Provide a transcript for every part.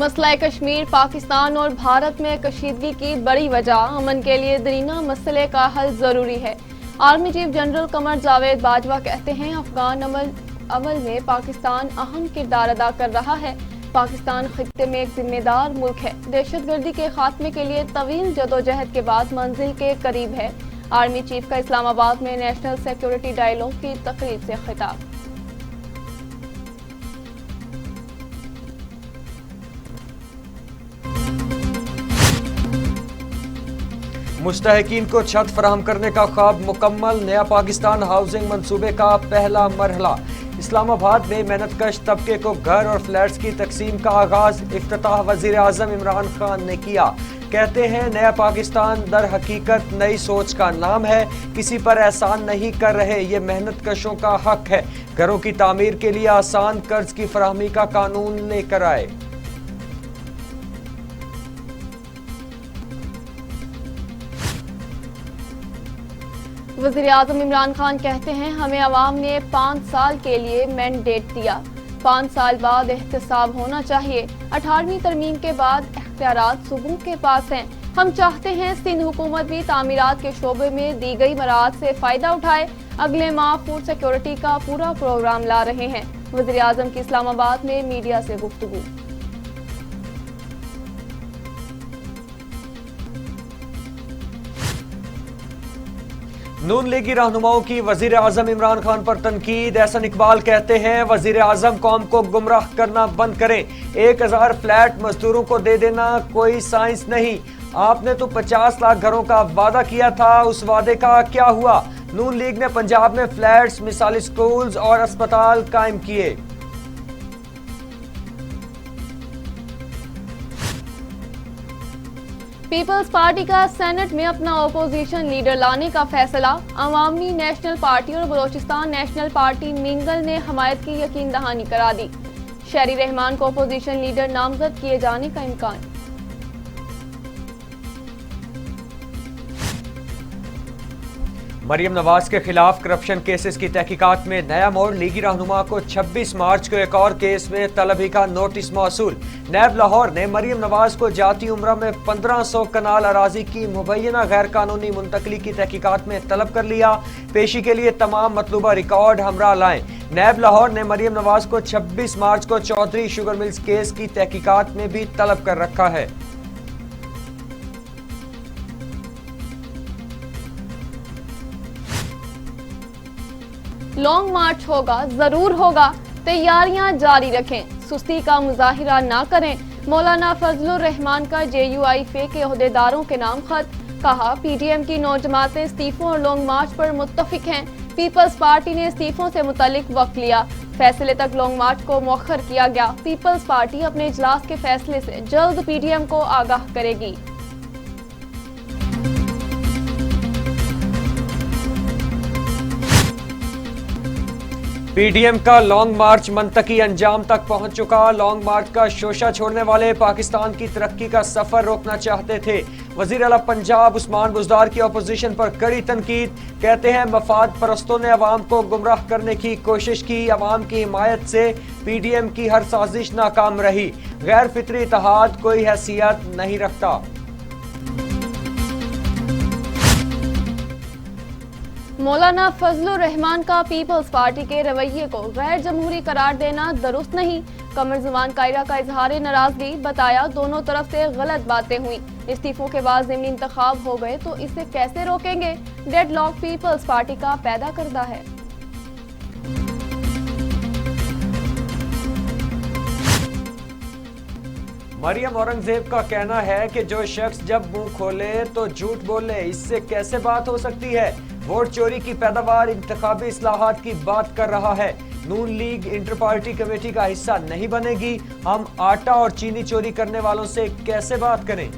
मसला कश्मीर पाकिस्तान और भारत में कशीदगी की बड़ी वजह। अमन के लिए दरीना मसले का हल जरूरी है। Army chief general Qamar Javed Bajwa कहते हैं अफगान अमल में पाकिस्तान अहम किरदार अदा कर रहा है। पाकिस्तान खित्ते में एक जिम्मेदार मुल्क है। दहशतगर्दी के खात्मे के लिए तवील जदोजहद के बाद मंजिल के करीब है। आर्मी चीफ का इस्लामाबाद में नेशनल सिक्योरिटी डायलॉग की तकरीब से खिताब। मुस्तहिकीन को छत फराहम करने का ख्वाब मुकम्मल। नया पाकिस्तान हाउसिंग मंसूबे का पहला मरहला। इस्लामाबाद में मेहनतकश तबके को घर और फ्लैट्स की तकसीम का आगाज इफ्तिताह वजीर आजम इमरान खान ने किया। कहते हैं नया पाकिस्तान दर हकीकत नई सोच का नाम है। किसी पर एहसान नहीं कर रहे, ये मेहनतकशों का हक है। घरों की तामीर के लिए आसान कर्ज की फराहमी का कानून लेकर आए। वज़ीर आज़म इमरान खान कहते हैं हमें अवाम ने 5 साल के लिए मैंडेट दिया। 5 साल बाद एहतसाब होना चाहिए। 18वीं तरमीम के बाद इख्तियारात सूबों के पास हैं। हम चाहते हैं सिंध हुकूमत भी तामीरात के शोबे में दी गई मराहत से फायदा उठाए। अगले माह फूड सिक्योरिटी का पूरा प्रोग्राम ला रहे हैं। वज़ीर आज़म की इस्लामाबाद में मीडिया से गुफ्तगू। नून लीगी रहनुमाओं की वजीर आजम इमरान खान पर तनकीद। एहसन इकबाल कहते हैं वजीर आजम कौम को गुमराह करना बंद करें। 1000 फ्लैट मजदूरों को दे देना कोई साइंस नहीं। आपने तो 50 लाख घरों का वादा किया था, उस वादे का क्या हुआ? नून लीग ने पंजाब में फ्लैट्स, मिसाली स्कूल्स और अस्पताल कायम किए। पीपल्स पार्टी का सेनेट में अपना ओपोजिशन लीडर लाने का फैसला। अवामी नेशनल पार्टी और बलोचिस्तान नेशनल पार्टी मिंगल ने हमायत की यकीन दहानी करा दी। शहरी रहमान को ओपोजिशन लीडर नामजद किए जाने का इम्कान। मरियम नवाज के खिलाफ करप्शन केसेस की तहकीकात में नया मोड़। लीगी रहनुमा को 26 मार्च को एक और केस में तलबी का नोटिस मौसूल। नैब लाहौर ने मरियम नवाज को जाती उम्र में 1500 कनाल अराजी की मुबैना गैर कानूनी मुंतकली की तहकीकात में तलब कर लिया। पेशी के लिए तमाम मतलूबा रिकॉर्ड हमरा लाएं। नैब लाहौर ने मरियम नवाज को 26 मार्च को चौधरी शुगर मिल्स केस की तहकीकात में भी तलब कर रखा है। लॉन्ग मार्च होगा, जरूर होगा, तैयारियां जारी रखें, सुस्ती का मुजाहिरा ना करें। मौलाना फजलुर रहमान का JUIF के ओहदेदारों के नाम खत। कहा PDM की 9 जमातें इस्तीफों और लॉन्ग मार्च पर मुत्तफिक हैं। पीपल्स पार्टी ने इस्तीफों से मुतालिक वक्त लिया। फैसले तक लॉन्ग मार्च को मौखर किया गया। पीपल्स पार्टी अपने इजलास के फैसले से जल्द PDM को आगाह करेगी। PDM का लॉन्ग मार्च मंतकी अंजाम तक पहुंच चुका। लॉन्ग मार्च का शोशा छोड़ने वाले पाकिस्तान की तरक्की का सफर रोकना चाहते थे। वजीर आला पंजाब उस्मान बुज़दार की अपोजिशन पर कड़ी तनकीद। कहते हैं मफाद परस्तों ने अवाम को गुमराह करने की कोशिश की। अवाम की हिमायत से PDM की हर साजिश नाकाम रही। गैर फितरी इत्तेहाद कोई हैसियत नहीं रखता। मौलाना फजलुर रहमान का पीपल्स पार्टी के रवैये को गैर जमहूरी करार देना दुरुस्त नहीं। कमर जुमान कायरा का इजहार नाराजगी। बताया दोनों तरफ से गलत बातें हुई। इस्तीफों के बाद ज़िमनी इंतखाब हो गए तो इसे कैसे रोकेंगे? डेडलॉक पीपल्स पार्टी का पैदा करता है। मरियम औरंगजेब का कहना है कि जो शख्स जब मुंह खोले तो झूठ बोले, इससे कैसे बात हो सकती है? वोट चोरी की पैदावार इंतखाबी इस्लाहात की बात कर रहा है। नून लीग इंटर पार्टी कमेटी का हिस्सा नहीं बनेगी। हम आटा और चीनी चोरी करने वालों से कैसे बात करें?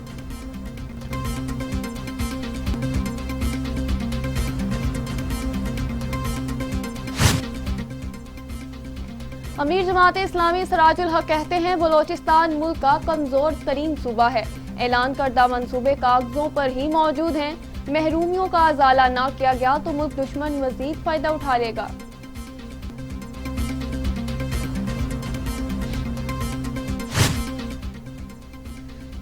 अमीर जमात इस्लामी सराजुल हक कहते हैं बलोचिस्तान मुल्क का कमजोर तरीन सूबा है। ऐलान करदा मंसूबे कागजों पर ही मौजूद हैं। महरूमियों का अजाला ना किया गया तो मुल्क दुश्मन मजीद फायदा उठा लेगा।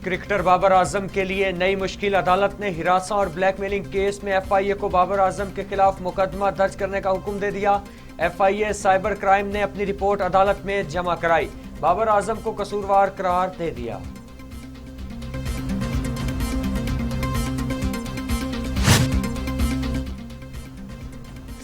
क्रिकेटर बाबर आजम के लिए नई मुश्किल। अदालत ने हिरासा और ब्लैकमेलिंग केस में एफआईए को बाबर आजम के खिलाफ मुकदमा दर्ज करने का हुक्म दे दिया। एफआईए साइबर क्राइम ने अपनी रिपोर्ट अदालत में जमा कराई। बाबर आजम को कसूरवार करार दे दिया।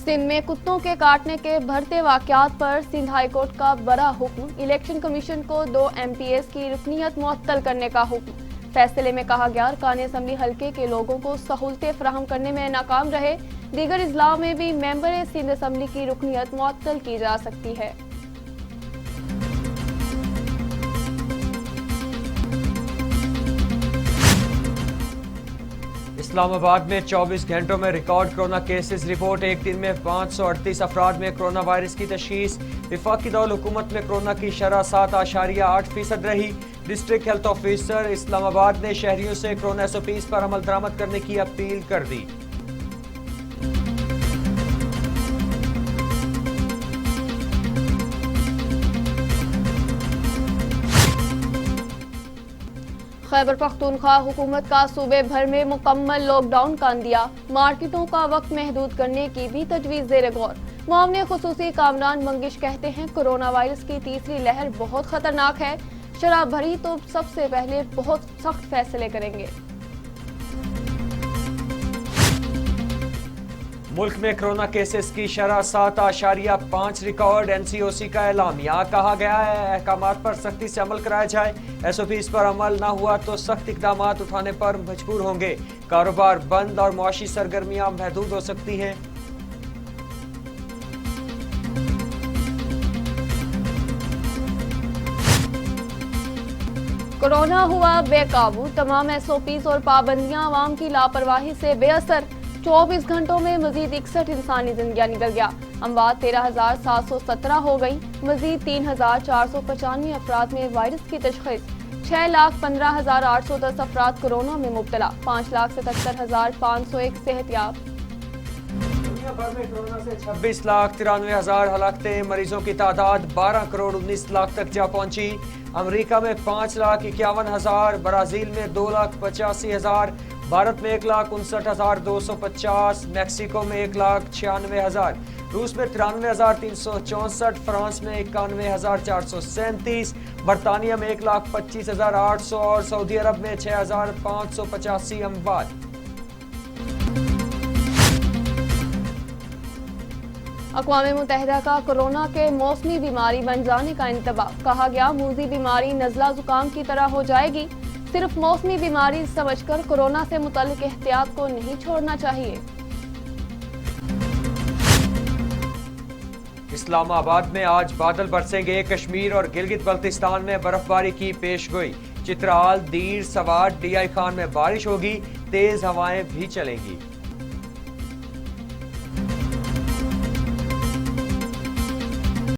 सिंध में कुत्तों के काटने के बढ़ते वाकयात पर सिंध हाईकोर्ट का बड़ा हुक्म। इलेक्शन कमीशन को 2 एमपीएस की रुकनीयत मुअत्तल करने का हुक्म। फैसले में कहा गया अरकान असम्बली हल्के के लोगों को सहूलतें फराहम करने में नाकाम रहे, दीगर इजलाओं में भी मेंबर सिंध असम्बली की रुकनीयत मुअत्तल की जा सकती है। इस्लामाबाद में 24 घंटों में रिकॉर्ड कोरोना केसेस रिपोर्ट। एक दिन में 538 अफराद में कोरोना वायरस की तशखीस। वफाकी दौर हुकूमत में कोरोना की शरह 7.8% रही। डिस्ट्रिक्ट हेल्थ ऑफिसर इस्लामाबाद ने शहरियों से कोरोना SOPs पर अमल दरामद करने की अपील कर दी। खैबर पख्तूनख्वा हुकूमत का सूबे भर में मुकम्मल लॉकडाउन का अंदिया। मार्केटों का वक्त महदूद करने की भी तजवीज़ ज़ेर गौर। मुआवने खुसूसी कामरान मंगिश कहते हैं कोरोना वायरस की तीसरी लहर बहुत खतरनाक है। शराब भरी तो सबसे पहले बहुत सख्त फैसले करेंगे। मुल्क में कोरोना केसेस की शरह 7.5 रिकॉर्ड। NCOC का ऐलान। यहाँ कहा गया है अहकामात पर सख्ती से अमल कराया जाए। SOPs पर अमल न हुआ तो सख्त इकदामात उठाने पर मजबूर होंगे। कारोबार बंद और मुआशी सरगर्मियां महदूद हो सकती हैं। कोरोना हुआ बेकाबू। तमाम SOPs और पाबंदियां आवाम की लापरवाही से बेअसर। 24 घंटों में मजीद 61 इंसानी जिंदगियां निकल गया। अमवात 13,717 हो गई। मजीद 3,495 अफराद में वायरस की तशखीस। 6,15,810 अफराद कोरोना में मुब्तला। 5,77,501 सेहतयाब। दुनिया भर में कोरोना से 26,93,000 हलाकतें। मरीजों की तादाद 12,19,00,000 तक जा पहुंची। अमेरिका में 5,51,000, ब्राजील में 2,85,000, भारत में 1,59,250, मैक्सिको में 1,96,000, रूस में 93,364, फ्रांस में 91,437, बरतानिया में 1,25,800 और सऊदी अरब में 6,585 अमवात। अक़वाम मुत्तहिदा का कोरोना के मौसमी बीमारी बन जाने का इंतबाह। कहा गया मूजी बीमारी नज़ला जुकाम की तरह हो जाएगी। सिर्फ मौसमी बीमारी समझकर कोरोना से मुतल्लिक एहतियात को नहीं छोड़ना चाहिए। इस्लामाबाद में आज बादल बरसेंगे। कश्मीर और गिलगित बल्तिस्तान में बर्फबारी की पेशगोई। चित्राल, दीर, सवार, DI खान में बारिश होगी। तेज हवाएं भी चलेंगी।